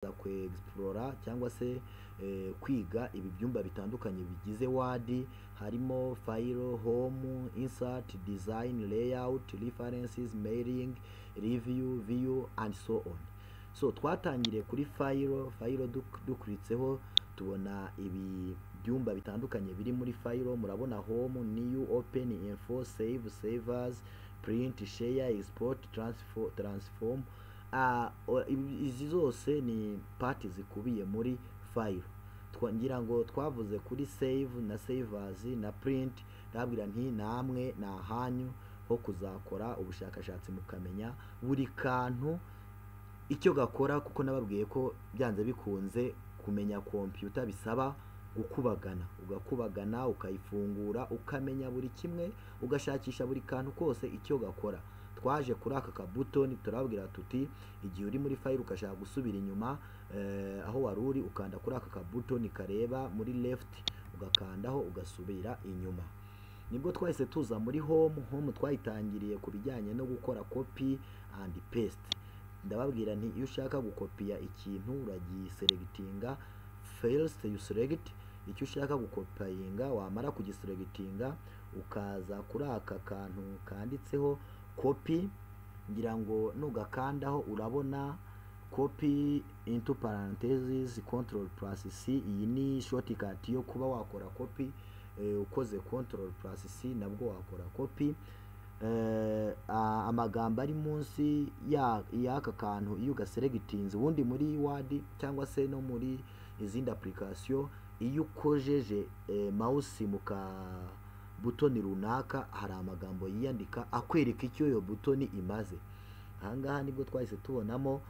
explora cyangwa se kwiga ibi byumba bitandukanye bigize wadi, harimo file, home, insert, design, layout, references, mailing, review, view and so on. So twatangiriye kuri file dukritseho tubona ibi byumba bitandukanye biri muri file. Murabona home, new, open, info, save, savers, print, share, export, transform. Izi zose ni part zikubiye muri file. Ngira ngo twavuze kuri save na savers na print, ndabwira nti namwe na hanyu ho kuzakora ubushakashatsi mukamenya buri kantu icyo gakora, kuko nababwiye ko byanze bikunze kumenya computer bisaba ugakubagana ukayifungura ukamenya buri kimwe, ugashakisha buri kantu kose icyo gakora. Twaje kuri aka ka button turabwira tuti igihe uri muri file ukashaka gusubira inyuma, aho wari uri ukanda kuri aka ka button kareba muri left ugakandaho ugasubira inyuma. Nibwo twahise tuza muri home twayitangiriye ku bijyanye no gukora copy and paste. Ndababwira nti iyo ushaka gukopiya ikintu uragiselectinga, first you select icyo ushaka gukopayinga, wamara kugiselectinga ukaza kuri aka kantu kanditseho copy. Ngira ngo nugakandaho urabona copy into parentheses Ctrl+C. iyi ni shortcut yo kuba wakora copy, ukoze Ctrl+C nabwo wakora copy. Amagambo ari munsi y'aka kantu iyo ugaselectinze, ubundi muri word cyangwa se no muri izindi application, iyo ukojeje mouse muka butoni runaka hari amagambo yiyandika akwereka icyo iyo butoni imaze. Ahangaha nibwo twahise tubonamo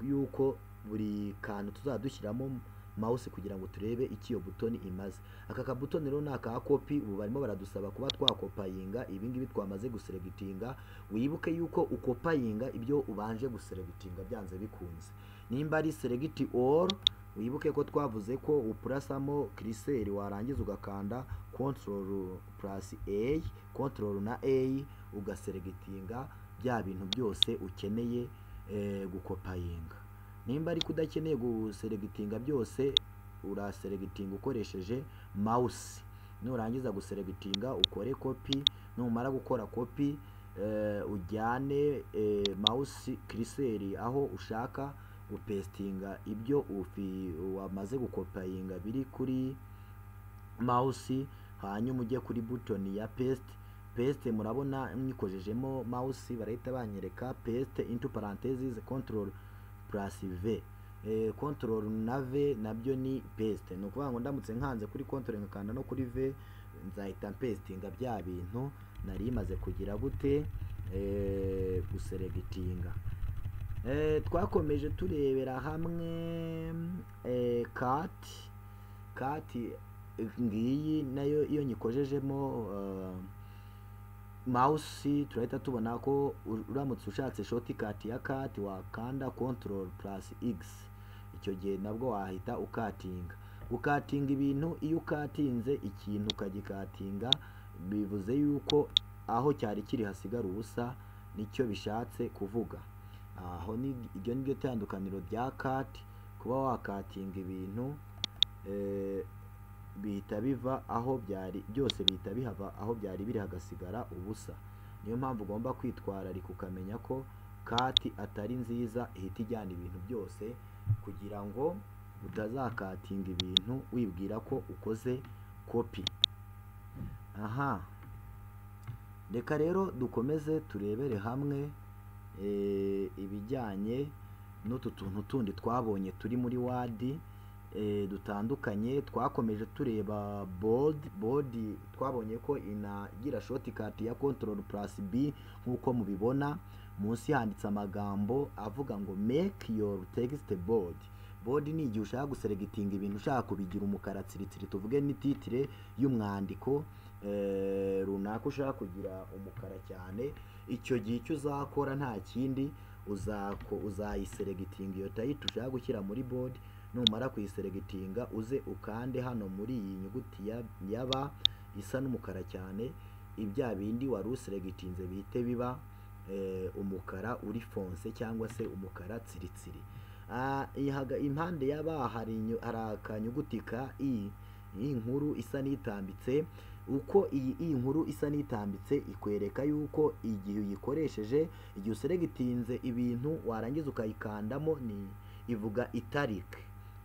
yuko buri kantu tuzadushyiramo mouse kugira ngo turebe icyo iyo butoni imaze. Aka ka butoni rero naka copy, ubu barimo baradusaba kuba twakopayinga ibingibi twamaze guselectinga. Wibuke yuko ukopayinga ibyo ubanje guselectinga byanze bikunze. Nimba ari select all, wibuke ko twavuze ko upurasamo cursor warangiza ugakanda Ctrl+A, Ctrl na A ugaselectinga bya bintu byose ukeneye gukopayinga. Nimba ari kudakeneye guselectinga byose, uraselectinga ukoresheje mouse. Nurangiza guselectinga ukore copy, numara gukora copy ujyane mouse cursor aho ushaka upestinga ibyo wamaze gukopayinga biri kuri mouse, hanyuma ujye kuri button ya paste. Murabona mwikojejemo mouse barahita banyereka paste into parentheses Ctrl+V. Ctrl na V nabyo ni paste. No kuvuga ngo ndamutse nkanze kuri Ctrl ngakanda no kuri V, nzahita pastinga bya bintu nari maze kugira gute guselectinga. Twakomeje turebera hamwe cut ngiyi nayo iyo nyikojejemo mouse turahita tubona ko uramutse ushatse shortcut ya cut wakanda Ctrl+X. icyo gihe nabwo wahita ukatinga. Ukatinga ibintu, iyo ukatinze ikintu ukagikatinga bivuze yuko aho cyari kiri hasigara ubusa, nicyo bishatse kuvuga. Aho ni iryo niryo tandukaniro rya cut. Kuba wakatinga ibintu bihita biva aho byari byose, bihita bihava aho byari biri hagasigara ubusa. Niyo mpamvu ugomba kwitwararika ukamenya ko cut atari nziza ihita ijyana ibintu byose, kugira ngo utazakatinga ibintu wibwira ko ukoze copy. Reka rero dukomeze turebere hamwe ibijyanye n'utu tuntu tundi twabonye turi muri word dutandukanye. Twakomeje tureba board twabonye ko inagira shortcut ya Ctrl+B nk'uko mubibona. Munsi handitse amagambo avuga ngo make your text bold. Board ni igihe ushaka guselectinga ibintu, ushaka kubigira umukara tsiritsiri, tuvuge ni titre y'umwandiko runaka ushaka kugira umukara cyane. Icyo gihe icyo uzakora nta kindi, uzayiselectinga iyo title ushaka gushyira muri board. Numara kuyiselectinga uze ukande hano muri iyi nyuguti ya ba isa n'umukara cyane, ibya bindi wari uselectinze bihite biba umukara uri fonse cyangwa se umukara tsiritsiri. Impande y'aba hari akanyuguti ka i, iyi nkuru isa n'itambitse. Uko iyi nkuru isa n'itambitse ikwereka yuko igihe uyikoresheje, igihe useregitinze ibintu warangiza ukayikandamo, ivuga italic,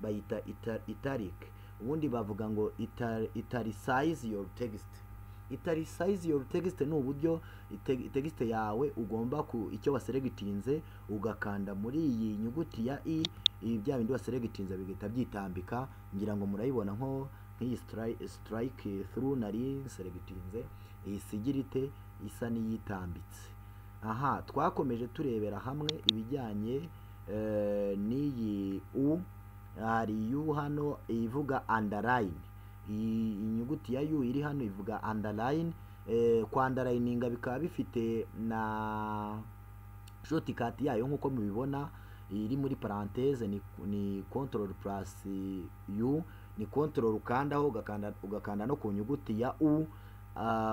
bayita italic. Ubundi bavuga ngo italicize your text. Italicize your text ni uburyo text yawe ugomba icyo waseregitinze ugakanda muri iyi nyuguti ya i, bya bindi waseregitinze bigahita byitambika. Ngira ngo murayibona nko nk'iyi strike through nari seregitinze, iyi sigirite isa n'iyitambitse. Aha, twakomeje turebera hamwe ibijyanye n'iyi u. Hari u hano ivuga underline, inyuguti ya u iri hano ivuga underline. Kwandarayininga bikaba bifite na shortcut yayo nk'uko mubibona iri muri parenthèse, ni control plus u, ni control ukandaho ugakanda no ku nyuguti ya u,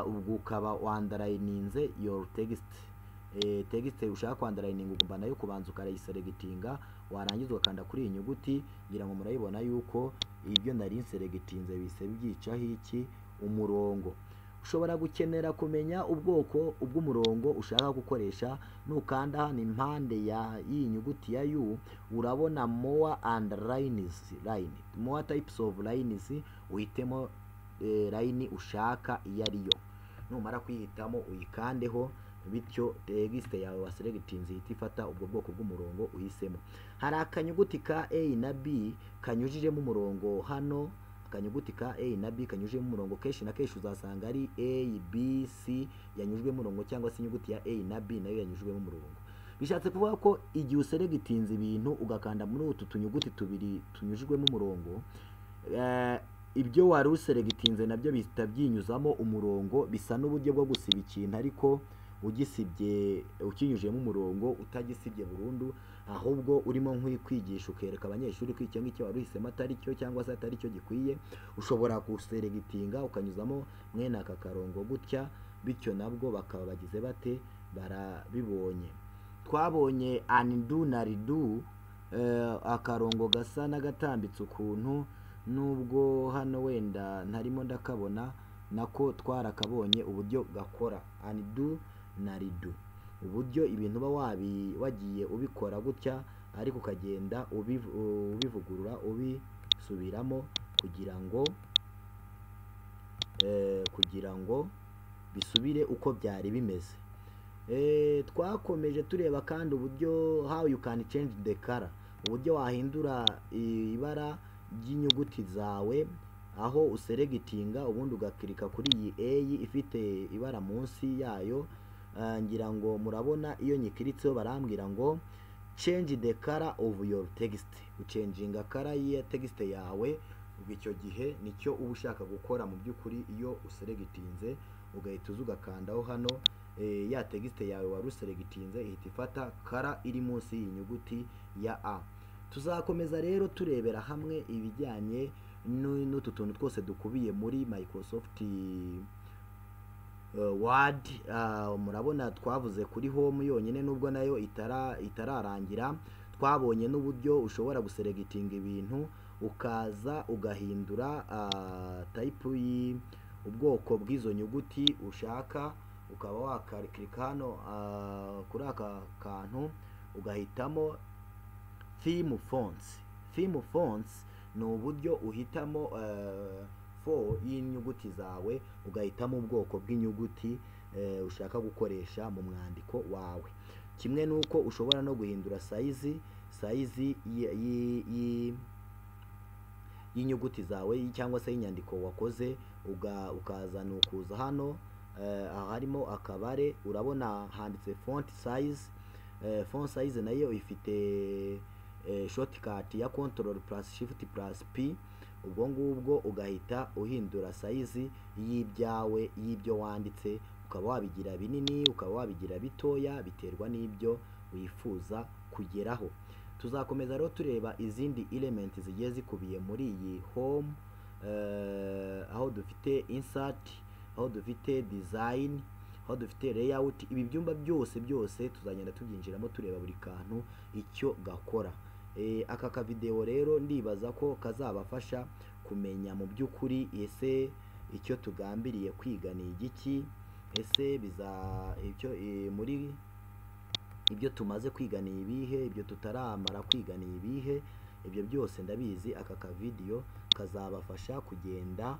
ubwo ukaba wandarayininze your text. Text ushaka kwandarayininga ugomba nayo kubanza ukayiseregitinga, warangiza ugakanda kuri iyi nyuguti. Ngira ngo murayibona yuko ibyo nari seregitinze bise byicaho iki umurongo. Ushobora gukenera kumenya ubwoko bw'umurongo ushaka gukoresha. Nukanda hano impande y'iyi nyuguti ya u, urabona more and lines, more types of lines. Uhitemo line ushaka iyo ariyo, numara kuyihitamo uyikandeho, bityo text yawe waseregitinze ihita ifata ubwo bwoko bw'umurongo uhisemo. Hari akanyuguti ka a na b kanyujijemo umurongo hano. Akanyuguti ka a na b kanyujijemo umurongo kenshi na kenshi uzasanga ari a b c yanyujwemo umurongo, cyangwa se inyuguti ya a na b nayo yanyujwemo umurongo. Bishatse kuvuga ko igihe useregitinze ibintu ugakanda muri utu tunyuguti tubiri tunyujijwemo umurongo, ibyo wari useregitinze nabyo bihita byinyuzamo umurongo. Bisa n'uburyo bwo gusiba ikintu ariko ugisibye ukinyujemo umurongo, utagisibye burundu, ahubwo urimo nk'ikwigisha ukereka abanyeshuri ko icyo ngicyo wari uhisemo atari cyo, cyangwa se atari cyo gikwiye. Ushobora guseregitinga ukanyuzamo mwene aka karongo gutya, bityo nabwo bakaba bagize bate, barabibonye. Twabonye undo na redo, akarongo gasa n'agatambitse ukuntu, nubwo hano wenda ntarimo ndakabona, nako twarakabonye uburyo gakora. Undo na redo, uburyo ibintu uba wagiye ubikora gutya, ariko ukagenda ubivugurura ubisubiramo kugira ngo bisubire uko byari bimeze. Twakomeje tureba kandi uburyo how you can change the color, uburyo wahindura ibara ry'inyuguti zawe, aho useregitinga ubundi ugakirika kuri iyi a ifite ibara munsi yayo. Ngira ngo murabona iyo nyikiritseho barambwira ngo change the color of your text, ucenjinga color ya text yawe. Ubwo icyo gihe nicyo uba ushaka gukora mu by'ukuri. Iyo useregitinze ugahita ugakandaho hano, ya text yawe wari useregitinze ihita ifata color iri munsi y'inyuguti ya a. Tuzakomeza rero turebera hamwe ibijyanye n'utu tuntu twose dukubiye muri Microsoft Word. Murabona twavuze kuri home yonyine, nubwo nayo itararangira. Twabonye n'uburyo ushobora guseregitinga ibintu ukaza ugahindura type ubwoko bw'izo nyuguti ushaka, ukaba waklikika hano kuri aka kantu ugahitamo theme fonts. Theme fonts ni uburyo uhitamo y'inyuguti zawe, ugahitamo ubwoko bw'inyuguti ushaka gukoresha mu mwandiko wawe. Kimwe nuko ushobora no guhindura size y'inyuguti zawe cyangwa se y'inyandiko wakoze, ukazana ukuza hano harimo akabare, urabona handitse font size. Font size nayo ifite shortcut ya control plus shift plus p. Ubwo ngubwo ugahita uhindura size y'ibyo wanditse, ukaba wabigira binini, ukaba wabigira bitoya, biterwa n'ibyo wifuza kugeraho. Tuzakomeza rero tureba izindi elements zigiye zikubiye muri iyi home, aho dufite insert, aho dufite design, aho dufite layout. Ibi byumba byose tuzagenda tubyinjiramo tureba buri kantu icyo gakora. Aka ka video rero ndibaza ko kazabafasha kumenya mu by'ukuri ese icyo tugambiriye kwiga ni igiki, ese muri ibyo tumaze kwiga ni ibihe, ibyo tutaramara kwiga ni ibihe. Ibyo byose ndabizi aka ka video kazabafasha kugenda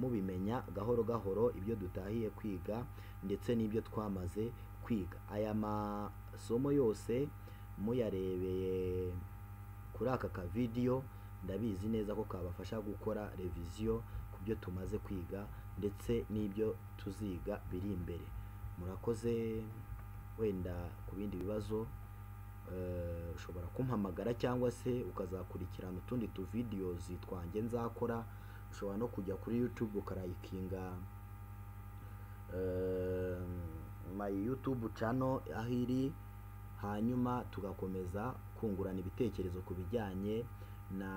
mubimenya gahoro gahoro ibyo dutahiye kwiga ndetse n'ibyo twamaze kwiga. Aya masomo yose muyarebeye kuri aka ka video ndabizi neza ko kabafasha gukora revision ku byo tumaze kwiga ndetse n'ibyo tuziga biri imbere. Murakoze. Wenda ku bindi bibazo ushobora kumpamagara cyangwa se ukazakurikirana utundi videos twanjye nzakora. Ushobora no kujya kuri YouTube ukarayikinga my YouTube channel aho iri, hanyuma tugakomeza kungurana ibitekerezo ku bijyanye na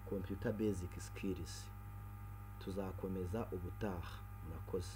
computer basic skills. Tuzakomeza ubutaha. Murakoze.